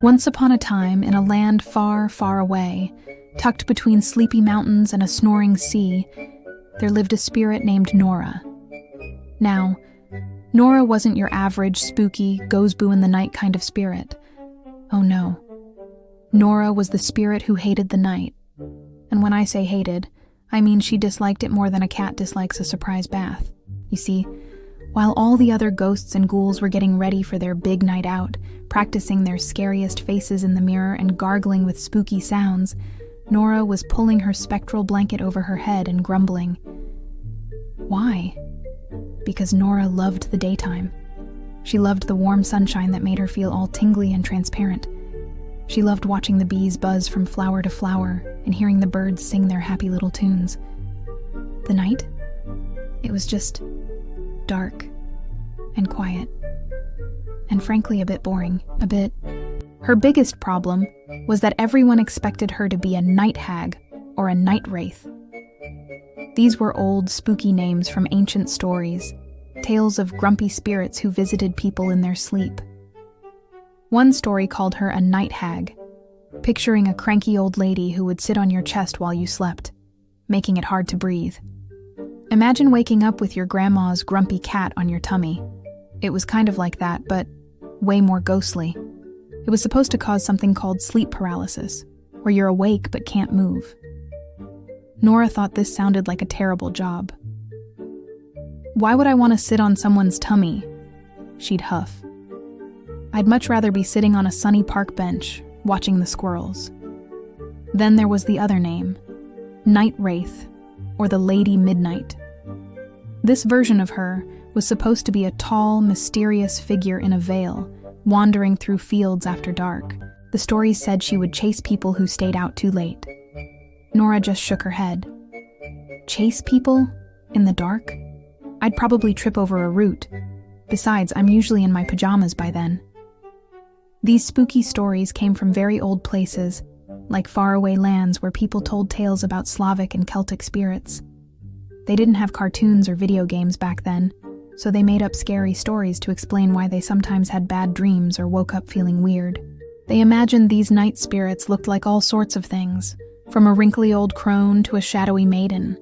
Once upon a time, in a land far, far away, tucked between sleepy mountains and a snoring sea, there lived a spirit named Nora. Now, Nora wasn't your average, spooky, goes-boo-in-the-night kind of spirit. Oh no. Nora was the spirit who hated the night. And when I say hated, I mean she disliked it more than a cat dislikes a surprise bath. You see, while all the other ghosts and ghouls were getting ready for their big night out, practicing their scariest faces in the mirror and gargling with spooky sounds, Nora was pulling her spectral blanket over her head and grumbling. Why? Because Nora loved the daytime. She loved the warm sunshine that made her feel all tingly and transparent. She loved watching the bees buzz from flower to flower and hearing the birds sing their happy little tunes. The night? It was just dark and quiet. And frankly, a bit boring. Her biggest problem was that everyone expected her to be a night hag or a night wraith. These were old, spooky names from ancient stories, tales of grumpy spirits who visited people in their sleep. One story called her a night hag, picturing a cranky old lady who would sit on your chest while you slept, making it hard to breathe. Imagine waking up with your grandma's grumpy cat on your tummy. It was kind of like that, but way more ghostly. It was supposed to cause something called sleep paralysis, where you're awake but can't move. Nora thought this sounded like a terrible job. Why would I want to sit on someone's tummy? She'd huff. I'd much rather be sitting on a sunny park bench, watching the squirrels. Then there was the other name, Night Wraith, or the Lady Midnight. This version of her was supposed to be a tall, mysterious figure in a veil, wandering through fields after dark. The stories said she would chase people who stayed out too late. Nora just shook her head. Chase people? In the dark? I'd probably trip over a root. Besides, I'm usually in my pajamas by then. These spooky stories came from very old places, like faraway lands where people told tales about Slavic and Celtic spirits. They didn't have cartoons or video games back then, so they made up scary stories to explain why they sometimes had bad dreams or woke up feeling weird. They imagined these night spirits looked like all sorts of things, from a wrinkly old crone to a shadowy maiden.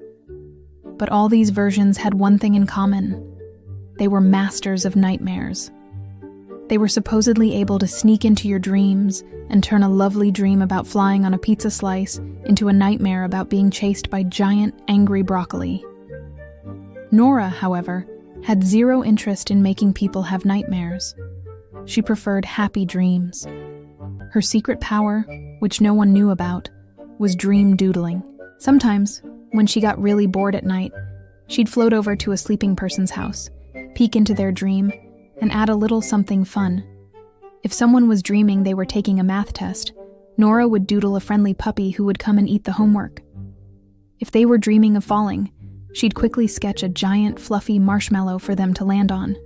But all these versions had one thing in common. They were masters of nightmares. They were supposedly able to sneak into your dreams and turn a lovely dream about flying on a pizza slice into a nightmare about being chased by giant, angry broccoli. Nora, however, had zero interest in making people have nightmares. She preferred happy dreams. Her secret power, which no one knew about, was dream doodling. Sometimes, when she got really bored at night, she'd float over to a sleeping person's house, peek into their dream, and add a little something fun. If someone was dreaming they were taking a math test, Nora would doodle a friendly puppy who would come and eat the homework. If they were dreaming of falling, she'd quickly sketch a giant, fluffy marshmallow for them to land on.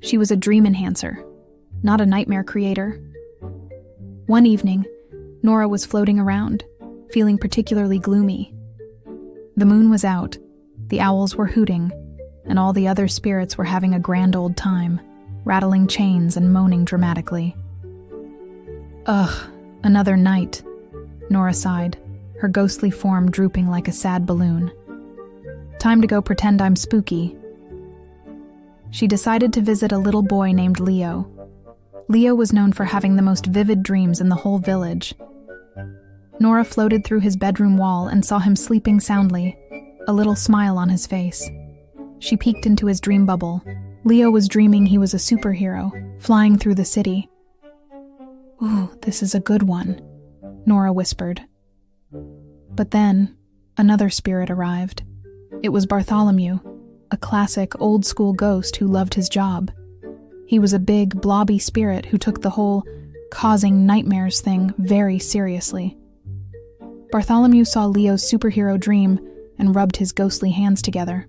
She was a dream enhancer, not a nightmare creator. One evening, Nora was floating around, feeling particularly gloomy. The moon was out, the owls were hooting, and all the other spirits were having a grand old time, rattling chains and moaning dramatically. Ugh, another night, Nora sighed, her ghostly form drooping like a sad balloon. Time to go pretend I'm spooky. She decided to visit a little boy named Leo. Leo was known for having the most vivid dreams in the whole village. Nora floated through his bedroom wall and saw him sleeping soundly, a little smile on his face. She peeked into his dream bubble. Leo was dreaming he was a superhero, flying through the city. Ooh, this is a good one, Nora whispered. But then, another spirit arrived. It was Bartholomew, a classic, old-school ghost who loved his job. He was a big, blobby spirit who took the whole causing nightmares thing very seriously. Bartholomew saw Leo's superhero dream and rubbed his ghostly hands together.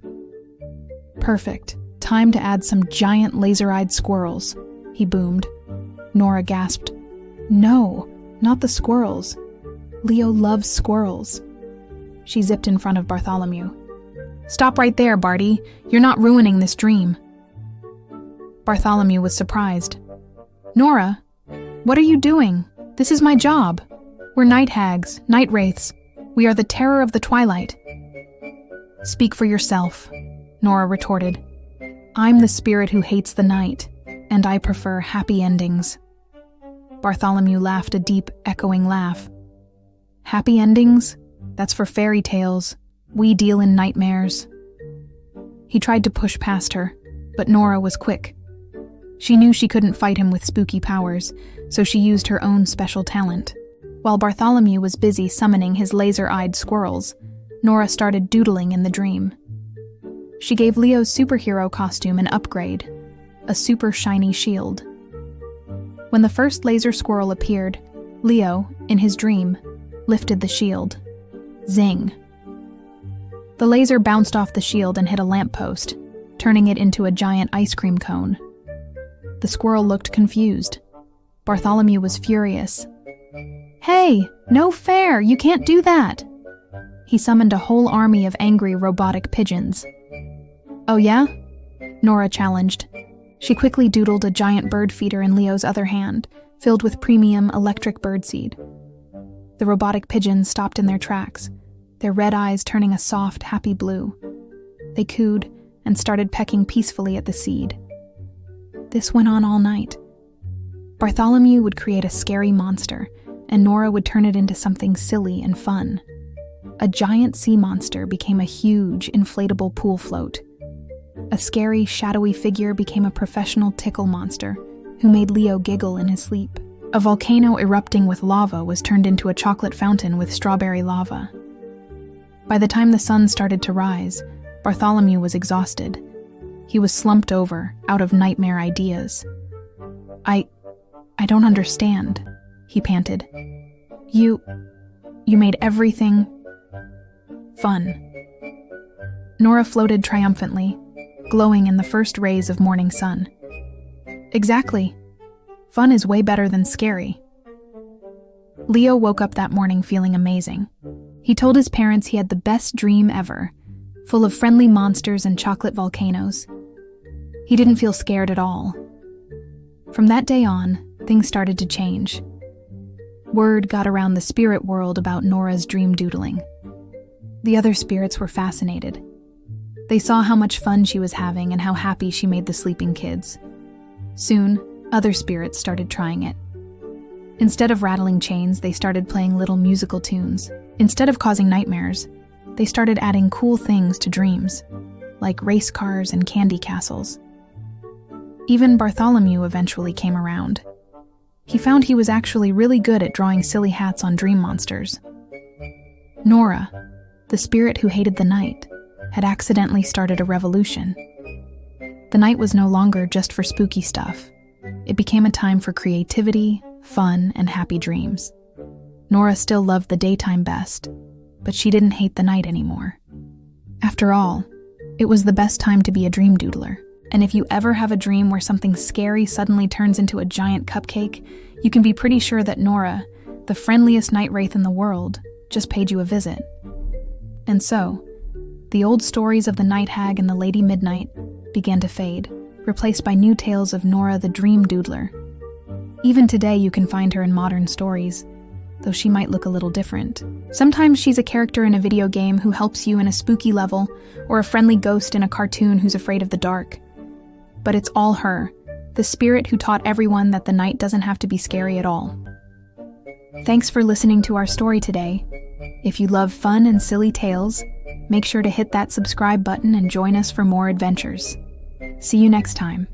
Perfect. Time to add some giant laser-eyed squirrels, he boomed. Nora gasped. No, not the squirrels. Leo loves squirrels. She zipped in front of Bartholomew. Stop right there, Barty. You're not ruining this dream. Bartholomew was surprised. Nora, What are you doing? This is my job. We're night hags, night wraiths. We are the terror of the twilight. Speak for yourself, Nora retorted. I'm the spirit who hates the night, and I prefer happy endings. Bartholomew laughed a deep, echoing laugh. Happy endings? That's for fairy tales. We deal in nightmares. He tried to push past her, but Nora was quick. She knew she couldn't fight him with spooky powers, so she used her own special talent. While Bartholomew was busy summoning his laser-eyed squirrels, Nora started doodling in the dream. She gave Leo's superhero costume an upgrade, a super shiny shield. When the first laser squirrel appeared, Leo, in his dream, lifted the shield. Zing. The laser bounced off the shield and hit a lamppost, turning it into a giant ice cream cone. The squirrel looked confused. Bartholomew was furious. Hey, no fair! You can't do that! He summoned a whole army of angry robotic pigeons. Oh yeah? Nora challenged. She quickly doodled a giant bird feeder in Leo's other hand, filled with premium electric birdseed. The robotic pigeons stopped in their tracks, their red eyes turning a soft, happy blue. They cooed and started pecking peacefully at the seed. This went on all night. Bartholomew would create a scary monster, and Nora would turn it into something silly and fun. A giant sea monster became a huge, inflatable pool float. A scary, shadowy figure became a professional tickle monster who made Leo giggle in his sleep. A volcano erupting with lava was turned into a chocolate fountain with strawberry lava. By the time the sun started to rise, Bartholomew was exhausted. He was slumped over, out of nightmare ideas. I don't understand, he panted. You made everything fun. Nora floated triumphantly, glowing in the first rays of morning sun. Exactly. Fun is way better than scary. Leo woke up that morning feeling amazing. He told his parents he had the best dream ever, full of friendly monsters and chocolate volcanoes. He didn't feel scared at all. From that day on, things started to change. Word got around the spirit world about Nora's dream doodling. The other spirits were fascinated. They saw how much fun she was having and how happy she made the sleeping kids. Soon, other spirits started trying it. Instead of rattling chains, they started playing little musical tunes. Instead of causing nightmares, they started adding cool things to dreams, like race cars and candy castles. Even Bartholomew eventually came around. He found he was actually really good at drawing silly hats on dream monsters. Nora, the spirit who hated the night, had accidentally started a revolution. The night was no longer just for spooky stuff. It became a time for creativity, fun, and happy dreams. Nora still loved the daytime best, but she didn't hate the night anymore. After all, it was the best time to be a dream doodler. And if you ever have a dream where something scary suddenly turns into a giant cupcake, you can be pretty sure that Nora, the friendliest night wraith in the world, just paid you a visit. And so, the old stories of the night hag and the Lady Midnight began to fade, replaced by new tales of Nora the Dream Doodler. Even today you can find her in modern stories, though she might look a little different. Sometimes she's a character in a video game who helps you in a spooky level, or a friendly ghost in a cartoon who's afraid of the dark. But it's all her, the spirit who taught everyone that the night doesn't have to be scary at all. Thanks for listening to our story today. If you love fun and silly tales, make sure to hit that subscribe button and join us for more adventures. See you next time.